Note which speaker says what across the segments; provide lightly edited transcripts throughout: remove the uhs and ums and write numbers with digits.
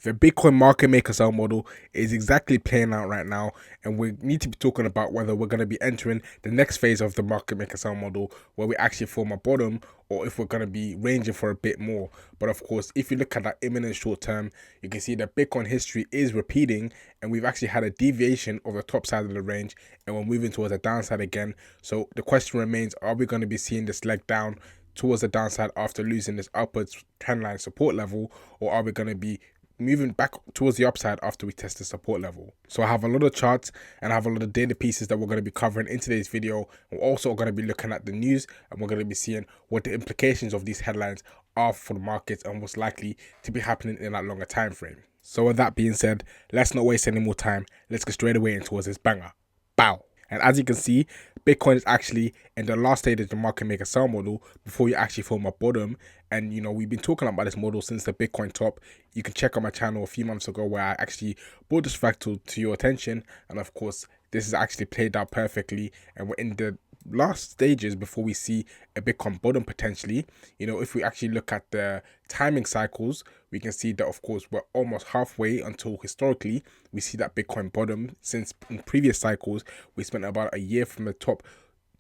Speaker 1: The Bitcoin market maker sell model is exactly playing out right now, and we need to be talking about whether we're going to be entering the next phase of the market maker sell model where we actually form a bottom, or if we're going to be ranging for a bit more. But of course, if you look at that imminent short term, you can see that Bitcoin history is repeating, and we've actually had a deviation of the top side of the range, and we're moving towards the downside again. So the question remains, are we going to be seeing this leg down towards the downside after losing this upwards trendline support level, or are we going to be moving back towards the upside after we test the support level? So I have a lot of charts and I have a lot of data pieces that we're going to be covering in today's video. We're also going to be looking at the news, and we're going to be seeing what the implications of these headlines are for the markets and what's likely to be happening in that longer time frame. So with that being said, let's not waste any more time. Let's get straight away in towards this banger. Bow. And as you can see, Bitcoin is actually in the last stage of the market maker sell model before you actually form a bottom. And we've been talking about this model since the Bitcoin top. You can check out my channel a few months ago where I actually brought this fractal to your attention. And of course, this is actually played out perfectly. And we're in the last stages before we see a Bitcoin bottom potentially. If we actually look at the timing cycles, we can see that of course we're almost halfway until historically we see that Bitcoin bottom. Since in previous cycles we spent about a year from the top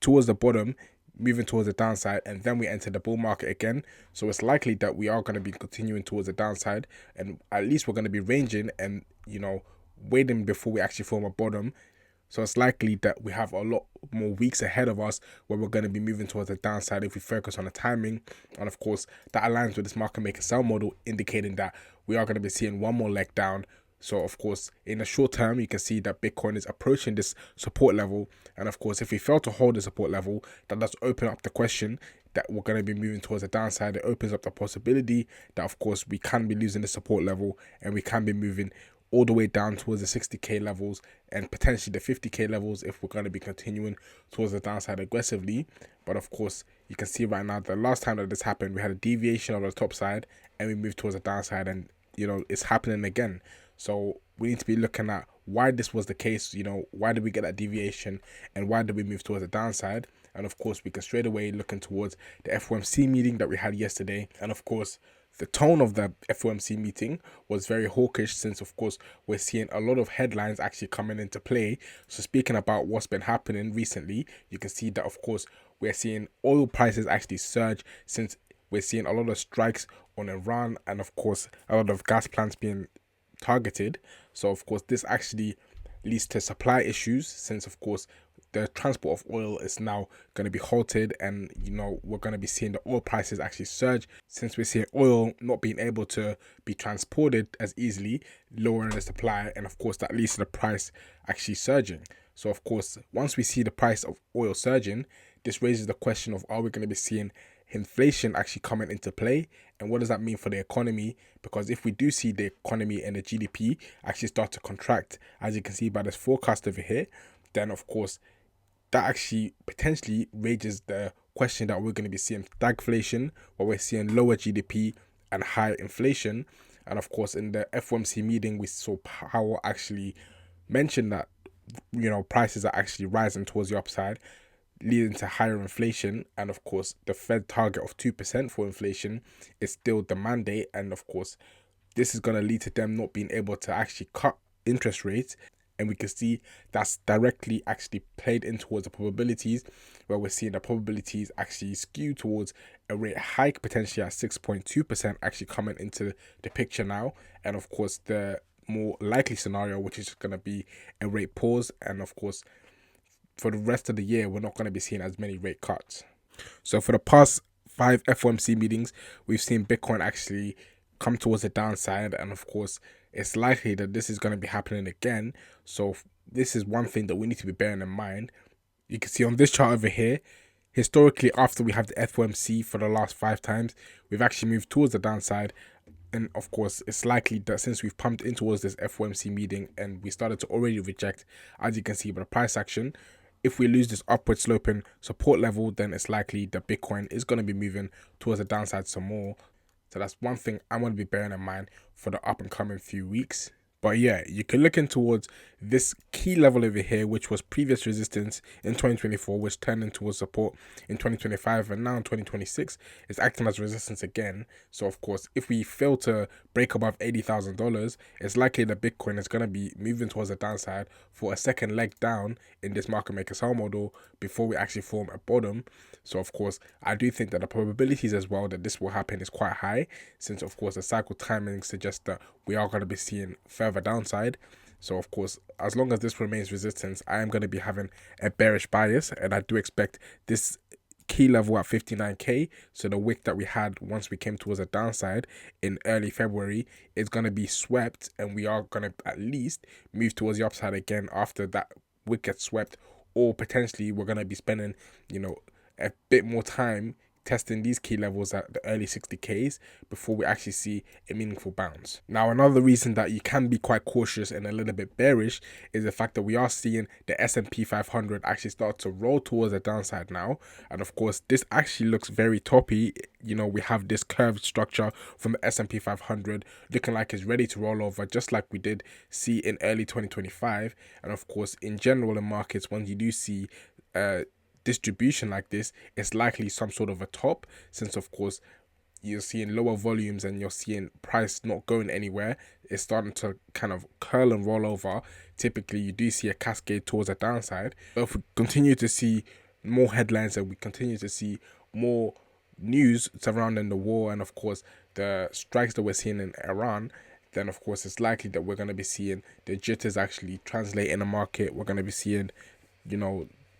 Speaker 1: towards the bottom, moving towards the downside, and then we enter the bull market again. So it's likely that we are going to be continuing towards the downside, and at least we're going to be ranging and waiting before we actually form a bottom. So it's likely that we have a lot more weeks ahead of us where we're going to be moving towards the downside if we focus on the timing. And of course, that aligns with this market maker sell model, indicating that we are going to be seeing one more leg down. So of course, in the short term, you can see that Bitcoin is approaching this support level. And of course, if we fail to hold the support level, that does open up the question that we're going to be moving towards the downside. It opens up the possibility that of course we can be losing the support level and we can be moving all the way down towards the 60k levels and potentially the 50k levels if we're going to be continuing towards the downside aggressively. But of course, you can see right now the last time that this happened, we had a deviation of the top side and we moved towards the downside, and it's happening again. So we need to be looking at why this was the case. Why did we get that deviation and why did we move towards the downside? And of course, we can straight away looking towards the FOMC meeting that we had yesterday. And of course, the tone of the FOMC meeting was very hawkish, since of course we're seeing a lot of headlines actually coming into play. So speaking about what's been happening recently, you can see that of course we're seeing oil prices actually surge, since we're seeing a lot of strikes on Iran and of course a lot of gas plants being targeted. So of course this actually leads to supply issues, since of course the transport of oil is now going to be halted, and we're going to be seeing the oil prices actually surge, since we're seeing oil not being able to be transported as easily, lowering the supply, and of course that leads to the price actually surging. So of course, once we see the price of oil surging, this raises the question of, are we going to be seeing inflation actually coming into play, and what does that mean for the economy? Because if we do see the economy and the GDP actually start to contract, as you can see by this forecast over here, then of course that actually potentially raises the question that we're going to be seeing stagflation, where we're seeing lower GDP and higher inflation. And of course, in the FOMC meeting, we saw Powell actually mention that prices are actually rising towards the upside, leading to higher inflation. And of course, the Fed target of 2% for inflation is still the mandate. And of course, this is going to lead to them not being able to actually cut interest rates. And we can see that's directly actually played in towards the probabilities, where we're seeing the probabilities actually skew towards a rate hike potentially at 6.2% actually coming into the picture now. And of course, the more likely scenario, which is going to be a rate pause. And of course, for the rest of the year, we're not going to be seeing as many rate cuts. So for the past 5 FOMC meetings, we've seen Bitcoin actually come towards the downside, and of course it's likely that this is going to be happening again. So this is one thing that we need to be bearing in mind. You can see on this chart over here, historically after we have the FOMC for the last 5 times, we've actually moved towards the downside. And of course, it's likely that since we've pumped in towards this FOMC meeting and we started to already reject, as you can see by the price action, if we lose this upward sloping support level, then it's likely that Bitcoin is going to be moving towards the downside some more. So that's one thing I'm going to be bearing in mind for the up and coming few weeks. But yeah, you can look in towards this key level over here, which was previous resistance in 2024, which turned into a support in 2025, and now in 2026, it's acting as resistance again. So of course, if we fail to break above $80,000, it's likely that Bitcoin is going to be moving towards the downside for a second leg down in this market maker sell model before we actually form a bottom. So of course, I do think that the probabilities as well that this will happen is quite high, since of course the cycle timing suggests that we are going to be seeing further downside. So of course, as long as this remains resistance, I am going to be having a bearish bias, and I do expect this key level at 59k, so the wick that we had once we came towards a downside in early February, is going to be swept, and we are going to at least move towards the upside again after that wick gets swept, or potentially we're going to be spending, a bit more time testing these key levels at the early 60Ks before we actually see a meaningful bounce. Now, another reason that you can be quite cautious and a little bit bearish is the fact that we are seeing the S&P 500 actually start to roll towards the downside now. And of course, this actually looks very toppy. We have this curved structure from the S&P 500 looking like it's ready to roll over, just like we did see in early 2025. And of course, in general in markets, when you do see distribution like this, it's likely some sort of a top, since of course you're seeing lower volumes and you're seeing price not going anywhere. It's starting to kind of curl and roll over. Typically you do see a cascade towards the downside, but if we continue to see more headlines and we continue to see more news surrounding the war and of course the strikes that we're seeing in Iran, then of course it's likely that we're going to be seeing the jitters actually translate in the market. We're going to be seeing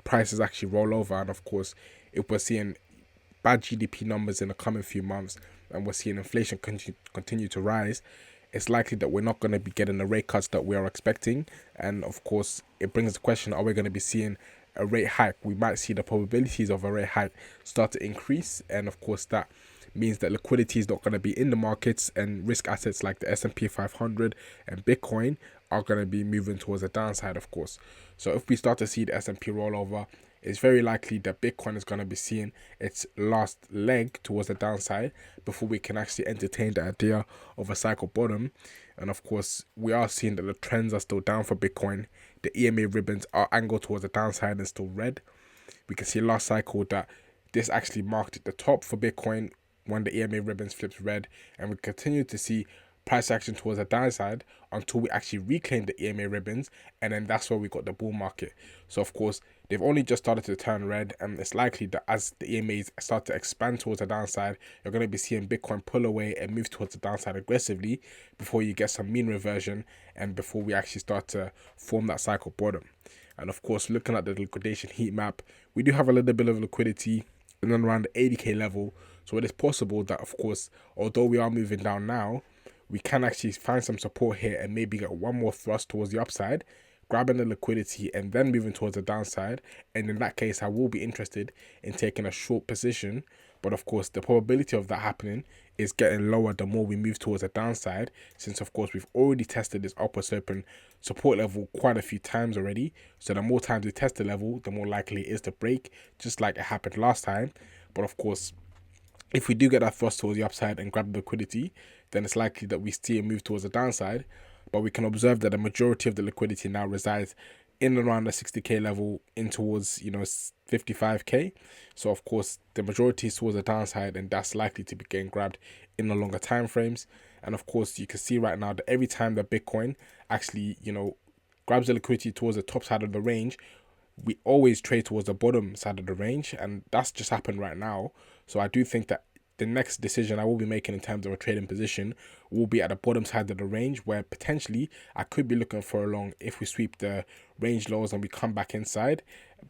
Speaker 1: prices actually roll over, and of course if we're seeing bad GDP numbers in the coming few months and we're seeing inflation continue to rise, it's likely that we're not going to be getting the rate cuts that we are expecting. And of course it brings the question, are we going to be seeing a rate hike? We might see the probabilities of a rate hike start to increase, and of course that means that liquidity is not going to be in the markets, and risk assets like the S&P 500 and Bitcoin are going to be moving towards the downside, of course. So if we start to see the S&P roll over, it's very likely that Bitcoin is going to be seeing its last leg towards the downside before we can actually entertain the idea of a cycle bottom. And of course, we are seeing that the trends are still down for Bitcoin. The EMA ribbons are angled towards the downside and still red. We can see last cycle that this actually marked the top for Bitcoin when the EMA ribbons flipped red, and we continue to see price action towards the downside until we actually reclaim the EMA ribbons, and then that's where we got the bull market. So of course they've only just started to turn red, and it's likely that as the EMAs start to expand towards the downside, you're going to be seeing Bitcoin pull away and move towards the downside aggressively before you get some mean reversion and before we actually start to form that cycle bottom. And of course, looking at the liquidation heat map, we do have a little bit of liquidity in and around the 80k level. So it is possible that, of course, although we are moving down now, we can actually find some support here and maybe get one more thrust towards the upside, grabbing the liquidity and then moving towards the downside. And in that case, I will be interested in taking a short position. But of course, the probability of that happening is getting lower the more we move towards the downside, since of course we've already tested this upwards open support level quite a few times already. So the more times we test the level, the more likely it is to break, just like it happened last time. But of course, if we do get that thrust towards the upside and grab the liquidity, then it's likely that we see a move towards the downside. But we can observe that the majority of the liquidity now resides in and around the 60k level, in towards 55k. So of course the majority is towards the downside, and that's likely to be getting grabbed in the longer time frames. And of course you can see right now that every time that Bitcoin actually grabs the liquidity towards the top side of the range, we always trade towards the bottom side of the range, and that's just happened right now. So I do think that the next decision I will be making in terms of a trading position will be at the bottom side of the range, where potentially I could be looking for a long if we sweep the range lows and we come back inside.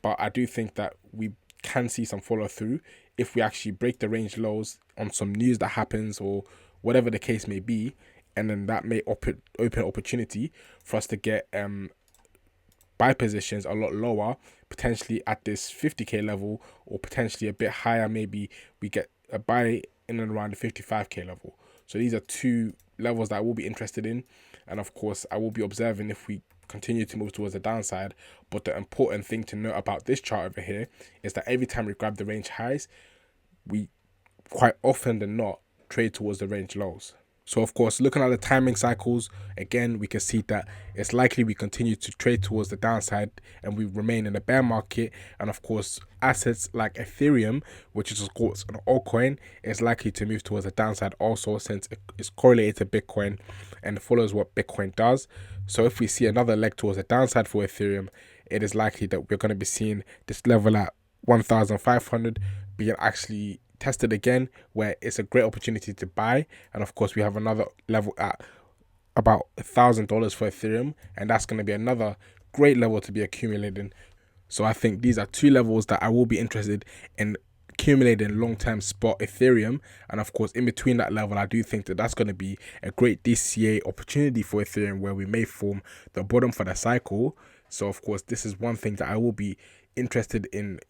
Speaker 1: But I do think that we can see some follow through if we actually break the range lows on some news that happens or whatever the case may be, and then that may open opportunity for us to get buy positions a lot lower, potentially at this 50k level, or potentially a bit higher. Maybe we get a buy in and around the 55k level. So these are two levels that I will be interested in, and of course I will be observing if we continue to move towards the downside. But the important thing to note about this chart over here is that every time we grab the range highs, we quite often than not trade towards the range lows. So of course, looking at the timing cycles, again, we can see that it's likely we continue to trade towards the downside and we remain in a bear market. And of course, assets like Ethereum, which is of course an altcoin, is likely to move towards the downside also, since it's correlated to Bitcoin and follows what Bitcoin does. So if we see another leg towards the downside for Ethereum, it is likely that we're going to be seeing this level at 1,500 being actually tested again, where it's a great opportunity to buy. And of course, we have another level at about $1,000 for Ethereum, and that's going to be another great level to be accumulating. So I think these are two levels that I will be interested in accumulating long-term spot Ethereum. And of course, in between that level, I do think that that's going to be a great DCA opportunity for Ethereum, where we may form the bottom for the cycle. So of course, this is one thing that I will be interested in,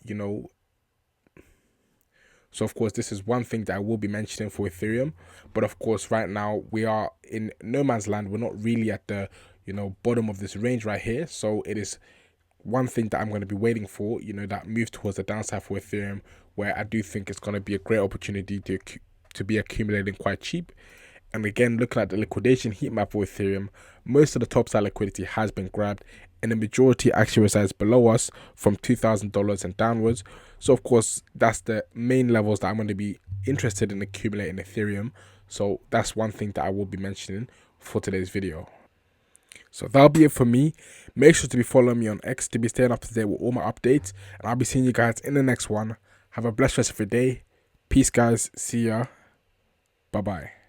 Speaker 1: So of course, this is one thing that I will be mentioning for Ethereum. But of course, right now we are in no man's land. We're not really at the, bottom of this range right here. So it is one thing that I'm going to be waiting for, that move towards the downside for Ethereum, where I do think it's going to be a great opportunity to be accumulating quite cheap. And again, looking at the liquidation heat map for Ethereum, most of the topside liquidity has been grabbed, and the majority actually resides below us from $2,000 and downwards. So of course, that's the main levels that I'm going to be interested in accumulating Ethereum. So that's one thing that I will be mentioning for today's video. So that'll be it for me. Make sure to be following me on X to be staying up to date with all my updates, and I'll be seeing you guys in the next one. Have a blessed rest of your day. Peace, guys. See ya. Bye-bye.